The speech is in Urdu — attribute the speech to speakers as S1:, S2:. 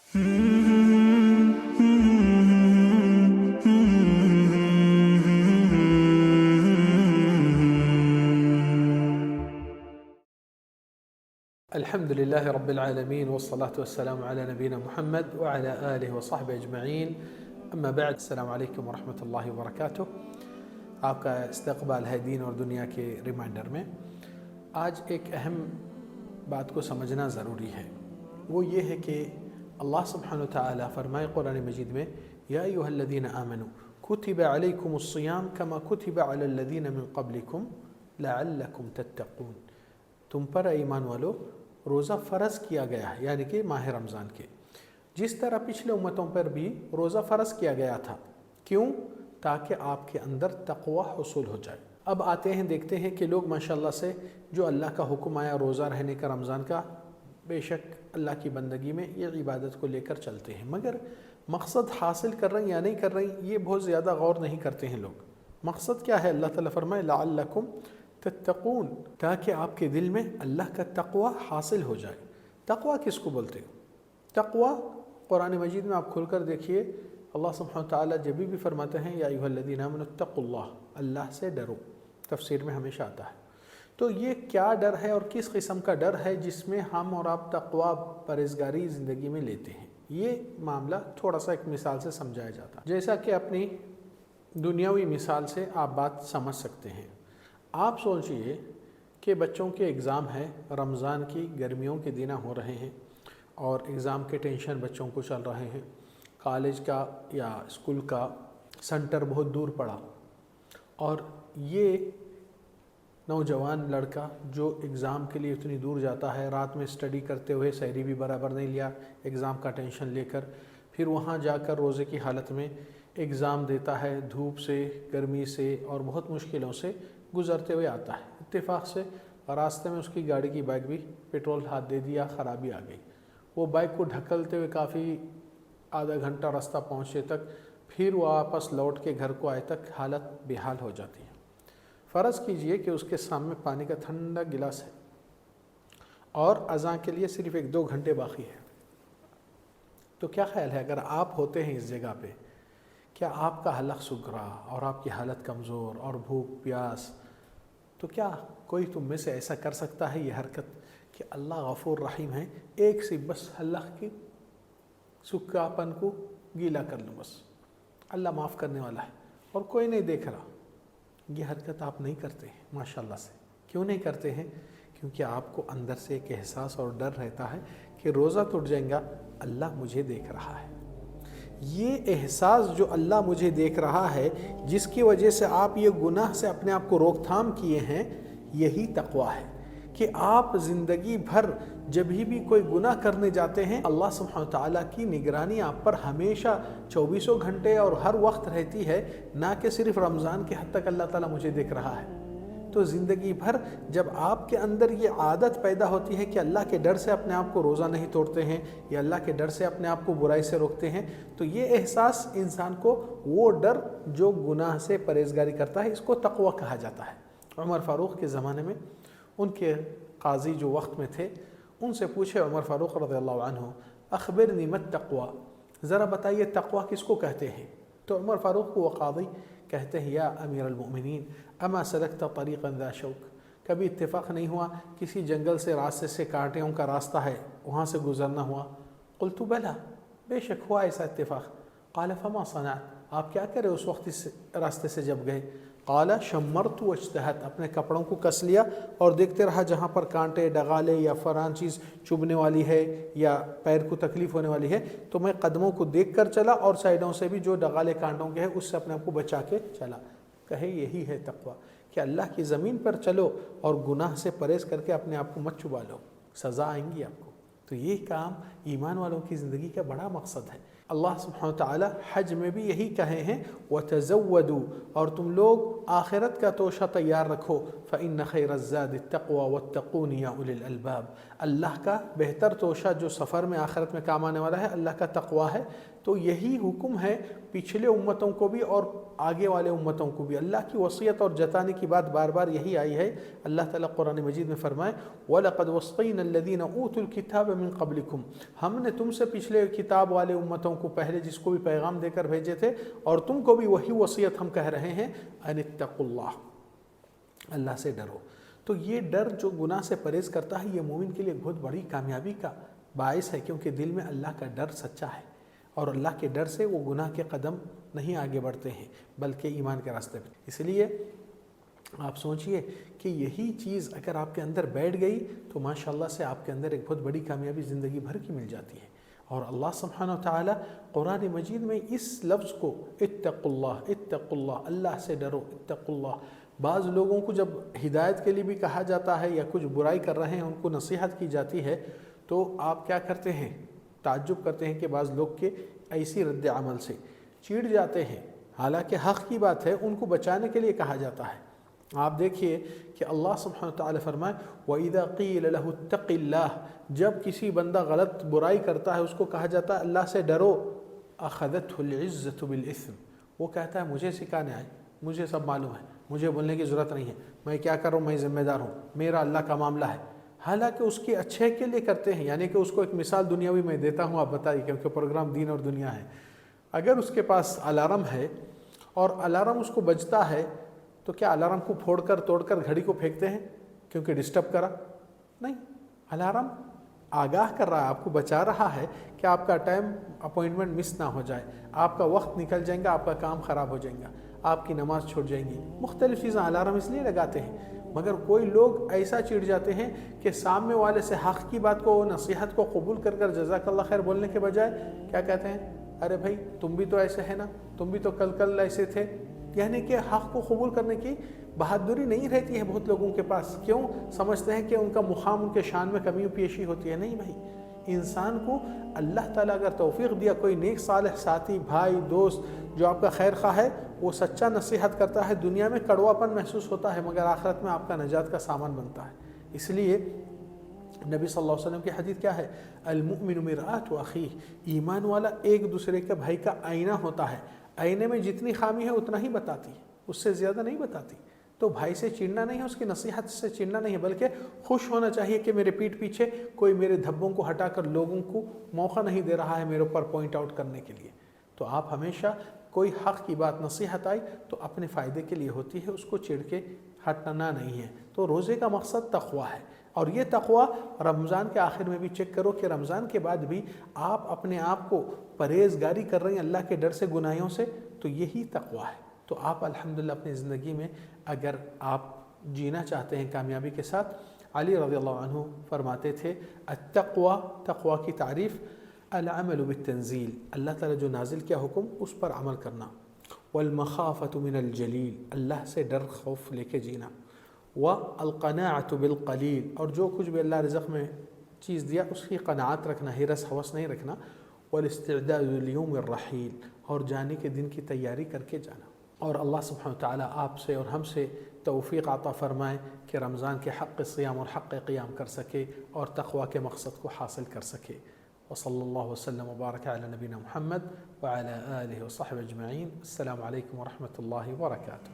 S1: الحمد لله رب العالمين والصلاة والسلام على نبينا محمد وعلى آله وصحبه اجمعین اما بعد السلام علیکم ورحمۃ اللہ وبرکاتہ۔ آپ کا استقبال ہے دین اور دنیا کے ریمائنڈر میں۔ آج ایک اہم بات کو سمجھنا ضروری ہے، وہ یہ ہے کہ اللہ سبحانہ وتعالی فرمائے قرآن مجید میں یا ایھا الذین آمنوا کتب علیکم الصیام کما کتب علی الذین من قبلکم لعلکم تتقون، تم پر ایمان والو روزہ فرض کیا گیا ہے، یعنی کہ ماہ رمضان کے، جس طرح پچھلے امتوں پر بھی روزہ فرض کیا گیا تھا۔ کیوں؟ تاکہ آپ کے اندر تقوی حصول ہو جائے۔ اب آتے ہیں دیکھتے ہیں کہ لوگ ماشاءاللہ سے جو اللہ کا حکم آیا روزہ رہنے کا رمضان کا، بے شک اللہ کی بندگی میں یہ عبادت کو لے کر چلتے ہیں، مگر مقصد حاصل کر رہے ہیں یا نہیں کر رہے ہیں یہ بہت زیادہ غور نہیں کرتے ہیں لوگ۔ مقصد کیا ہے؟ اللہ تعالیٰ فرمائے لعلکم تتقون، تاکہ آپ کے دل میں اللہ کا تقوی حاصل ہو جائے۔ تقوی کس کو بولتے ہیں؟ تقوی قرآن مجید میں آپ کھول کر دیکھیے، اللہ سبحانہ وتعالیٰ جب بھی فرماتے ہیں یا ایھا الذین آمنوا اتقوا اللہ، اللہ سے ڈرو، تفسیر میں ہمیشہ آتا ہے۔ تو یہ کیا ڈر ہے اور کس قسم کا ڈر ہے جس میں ہم اور آپ تقوی پرہیزگاری زندگی میں لیتے ہیں؟ یہ معاملہ تھوڑا سا ایک مثال سے سمجھایا جاتا ہے، جیسا کہ اپنی دنیاوی مثال سے آپ بات سمجھ سکتے ہیں۔ آپ سوچئے کہ بچوں کے اگزام ہے، رمضان کی گرمیوں کے دن ہو رہے ہیں اور اگزام کے ٹینشن بچوں کو چل رہے ہیں، کالج کا یا اسکول کا سنٹر بہت دور پڑا، اور یہ نوجوان لڑکا جو اگزام کے لیے اتنی دور جاتا ہے، رات میں اسٹڈی کرتے ہوئے سحری بھی برابر نہیں لیا اگزام کا ٹینشن لے کر، پھر وہاں جا کر روزے کی حالت میں اگزام دیتا ہے، دھوپ سے، گرمی سے اور بہت مشکلوں سے گزرتے ہوئے آتا ہے۔ اتفاق سے راستے میں اس کی گاڑی کی بائک بھی پیٹرول ہاتھ دے دیا، خرابی آ گئی۔ وہ بائک کو ڈھکلتے ہوئے کافی آدھا گھنٹہ راستہ پہنچے تک، پھر وہ واپس لوٹ کے گھر کو آئے تک حالت بے حال ہو جاتی ہے۔ فرض کیجئے کہ اس کے سامنے پانی کا ٹھنڈا گلاس ہے اور اذان کے لیے صرف 1-2 گھنٹے باقی ہے، تو کیا خیال ہے اگر آپ ہوتے ہیں اس جگہ پہ، کیا آپ کا حلق سوکھ رہا اور آپ کی حالت کمزور اور بھوک پیاس، تو کیا کوئی تم میں سے ایسا کر سکتا ہے یہ حرکت کہ اللہ غفور رحیم ہے، ایک سی بس حلق کی سکھاپن کو گیلا کر لوں، بس اللہ معاف کرنے والا ہے اور کوئی نہیں دیکھ رہا؟ یہ حرکت آپ نہیں کرتے ہیں ماشاءاللہ سے۔ کیوں نہیں کرتے ہیں؟ کیونکہ آپ کو اندر سے ایک احساس اور ڈر رہتا ہے کہ روزہ ٹوٹ جائے گا، اللہ مجھے دیکھ رہا ہے۔ یہ احساس جو اللہ مجھے دیکھ رہا ہے، جس کی وجہ سے آپ یہ گناہ سے اپنے آپ کو روک تھام کیے ہیں، یہی تقوی ہے کہ آپ زندگی بھر جب بھی کوئی گناہ کرنے جاتے ہیں، اللہ سبحانہ وتعالیٰ کی نگرانی آپ پر ہمیشہ 24 گھنٹے اور ہر وقت رہتی ہے، نہ کہ صرف رمضان کے حد تک اللہ تعالیٰ مجھے دیکھ رہا ہے۔ تو زندگی بھر جب آپ کے اندر یہ عادت پیدا ہوتی ہے کہ اللہ کے ڈر سے اپنے آپ کو روزہ نہیں توڑتے ہیں یا اللہ کے ڈر سے اپنے آپ کو برائی سے روکتے ہیں، تو یہ احساس انسان کو، وہ ڈر جو گناہ سے پرہیزگاری کرتا ہے، اس کو تقوی کہا جاتا ہے۔ عمر فاروق کے زمانے میں ان کے قاضی جو وقت میں تھے، ان سے پوچھے عمر فاروق رضی اللہ عنہ اخبرنی ما التقوی، ذرا بتائیے تقوی کس کو کہتے ہیں؟ تو عمر فاروق کو وہ قاضی کہتے ہیں یا امیر المؤمنین اما سلکت طریقا ذا شوک، کبھی اتفاق نہیں ہوا کسی جنگل سے، راستے سے، کانٹوں کا راستہ ہے، وہاں سے گزرنا ہوا؟ قلت بلا، بے شک ہوا ایسا اتفاق۔ قال فما صنعت، آپ کیا کرے اس وقت اس راستے سے جب گئے؟ قال شمرت واجتہدت، اپنے کپڑوں کو کس لیا اور دیکھتے رہا جہاں پر کانٹے، ڈغالے یا فران چیز چبھنے والی ہے یا پیر کو تکلیف ہونے والی ہے، تو میں قدموں کو دیکھ کر چلا اور سائیڈوں سے بھی جو ڈغالے کانٹوں کے ہیں اس سے اپنے آپ کو بچا کے چلا۔ کہے یہی ہے تقوی کہ اللہ کی زمین پر چلو اور گناہ سے پرہیز کر کے اپنے آپ کو مت چبا لو، سزا آئیں گی آپ کو۔ تو یہ کام ایمان والوں کی زندگی کا بڑا مقصد ہے اللہ سبحانہ وتعالی حج میں بھی یہی کہے ہیں وَتَزَوَّدُوا، اور تم لوگ آخرت کا توشہ تیار رکھو، فَإِنَّ خَيْرَ الزَّادِ التَّقْوَى وَاتَّقُونِ يَا أُولِي الْأَلْبَابِ، اللہ کا بہتر توشہ جو سفر میں آخرت میں کام آنے والا ہے اللہ کا تقوی ہے۔ تو یہی حکم ہے پچھلے امتوں کو بھی اور آگے والے امتوں کو بھی، اللہ کی وصیت اور جتانے کی بات بار بار یہی آئی ہے۔ اللہ تعالیٰ قرآن مجید میں فرمائے وَلَقَدْ وَصَّيْنَا الَّذِينَ أُوتُوا الْكِتَابَ مِن قَبْلِكُمْ، ہم نے تم سے پچھلے کتاب والے امتوں کو پہلے جس کو بھی پیغام دے کر بھیجے تھے اور تم کو بھی وہی وصیت ہم کہہ رہے ہیں ان اتقوا اللہ، اللہ سے ڈرو۔ تو یہ ڈر جو گناہ سے پرہیز کرتا ہے یہ مومن کے لیے بہت بڑی کامیابی کا باعث ہے، کیونکہ دل میں اللہ کا ڈر سچا ہے اور اللہ کے ڈر سے وہ گناہ کے قدم نہیں آگے بڑھتے ہیں بلکہ ایمان کے راستے پہ۔ اس لیے آپ سوچئے کہ یہی چیز اگر آپ کے اندر بیٹھ گئی تو ماشاءاللہ سے آپ کے اندر ایک بہت بڑی کامیابی زندگی بھر کی مل جاتی ہے۔ اور اللہ سبحانہ وتعالی قرآن مجید میں اس لفظ کو اتقوا اللہ، اللہ سے ڈرو، اتقوا اللہ، بعض لوگوں کو جب ہدایت کے لیے بھی کہا جاتا ہے یا کچھ برائی کر رہے ہیں ان کو نصیحت کی جاتی ہے تو آپ کیا کرتے ہیں؟ تعجب کرتے ہیں کہ بعض لوگ کے ایسی رد عمل سے چڑ جاتے ہیں، حالانکہ حق کی بات ہے، ان کو بچانے کے لیے کہا جاتا ہے۔ آپ دیکھیے کہ اللہ سبحانہ وتعالی فرمائے وَإِذَا قِيلَ لَهُ اتَّقِ اللَّهِ، جب کسی بندہ غلط برائی کرتا ہے اس کو کہا جاتا ہے اللہ سے ڈرو، أَخَذَتْهُ الْعِزَّةُ بِالْإِثْمِ، وہ کہتا ہے مجھے سکھانے آئے، مجھے سب معلوم ہے، مجھے بولنے کی ضرورت نہیں ہے، میں کیا کروں، میں ذمہ دار ہوں، میرا اللہ کا معاملہ ہے۔ حالانکہ اس کے اچھے کے لیے کرتے ہیں، یعنی کہ اس کو ایک مثال دنیاوی میں دیتا ہوں، آپ بتائیے، کیونکہ پروگرام دین اور دنیا ہے۔ اگر اس کے پاس الارم ہے اور الارم اس کو بجتا ہے تو کیا الارم کو پھوڑ کر توڑ کر گھڑی کو پھینکتے ہیں کیونکہ ڈسٹرب کرا؟ نہیں، الارم آگاہ کر رہا ہے، آپ کو بچا رہا ہے کہ آپ کا ٹائم اپوائنٹمنٹ مس نہ ہو جائے، آپ کا وقت نکل جائے گا، آپ کا کام خراب ہو جائے گا، آپ کی نماز چھوٹ جائیں گی، مختلف چیزیں الارم اس لیے لگاتے ہیں۔ مگر کوئی لوگ ایسا چڑ جاتے ہیں کہ سامنے والے سے حق کی بات کو، نصیحت کو قبول کر کر جزاک اللہ خیر بولنے کے بجائے کیا کہتے ہیں؟ ارے بھائی تم بھی تو ایسے ہے نا، تم بھی تو کل ایسے تھے۔ یعنی کہ حق کو قبول کرنے کی بہادری نہیں رہتی ہے بہت لوگوں کے پاس، کیوں؟ سمجھتے ہیں کہ ان کا مقام ان کے شان میں کمی و پیشی ہوتی ہے۔ نہیں بھائی، انسان کو اللہ تعالیٰ اگر توفیق دیا کوئی نیک صالح ساتھی، بھائی، دوست جو آپ کا خیر خواہ ہے، وہ سچا نصیحت کرتا ہے، دنیا میں کڑواپن محسوس ہوتا ہے مگر آخرت میں آپ کا نجات کا سامان بنتا ہے۔ اس لیے نبی صلی اللہ علیہ وسلم کی حدیث کیا ہے؟ المؤمن مرآۃ اخیہ، ایمان والا ایک دوسرے کے بھائی کا آئینہ ہوتا ہے، آئینے میں جتنی خامی ہے اتنا ہی بتاتی ہے، اس سے زیادہ نہیں بتاتی۔ تو بھائی سے چڑنا نہیں ہے، اس کی نصیحت سے چڑنا نہیں ہے، بلکہ خوش ہونا چاہیے کہ میرے پیٹھ پیچھے کوئی میرے دھبوں کو ہٹا کر لوگوں کو موقع نہیں دے رہا ہے میرے اوپر پوائنٹ آؤٹ کرنے کے لیے۔ تو آپ ہمیشہ کوئی حق کی بات نصیحت آئی تو اپنے فائدے کے لیے ہوتی ہے، اس کو چڑ کے ہٹنا نہیں ہے۔ تو روزے کا مقصد تقوی ہے، اور یہ تقوی رمضان کے آخر میں بھی چیک کرو کہ رمضان کے بعد بھی آپ اپنے آپ کو پرہیزگاری کر رہے ہیں اللہ کے ڈر سے، گناہوں سے، تو یہی تقوی ہے۔ تو آپ الحمدللہ اپنی زندگی میں اگر آپ جینا چاہتے ہیں کامیابی کے ساتھ، علی رضی اللہ عنہ فرماتے تھے التقوی، تقوی کی تعریف العمل بالتنزیل، اللہ تعالیٰ جو نازل کیا حکم اس پر عمل کرنا، والمخافۃ من الجلیل، اللہ سے ڈر خوف لے کے جینا، والقناعۃ بالقلیل، اور جو کچھ بھی اللہ رزق میں چیز دیا اس کی قناعت رکھنا، ہرس ہوس نہیں رکھنا، والاستعداد لیوم الرحیل، اور جانے کے دن کی تیاری کر کے جانا۔ اور اللہ سبحانہ وتعالی آپ سے اور ہم سے توفیق عطا فرمائے کہ رمضان کے حق صیام اور حق قیام کر سکے اور تقوی کے مقصد کو حاصل کر سکے۔ وصلی اللہ وسلم وبارک علی نبینا محمد وعلی آلہ وصحبہ اجمعین۔ السلام علیکم ورحمۃ اللہ وبرکاتہ۔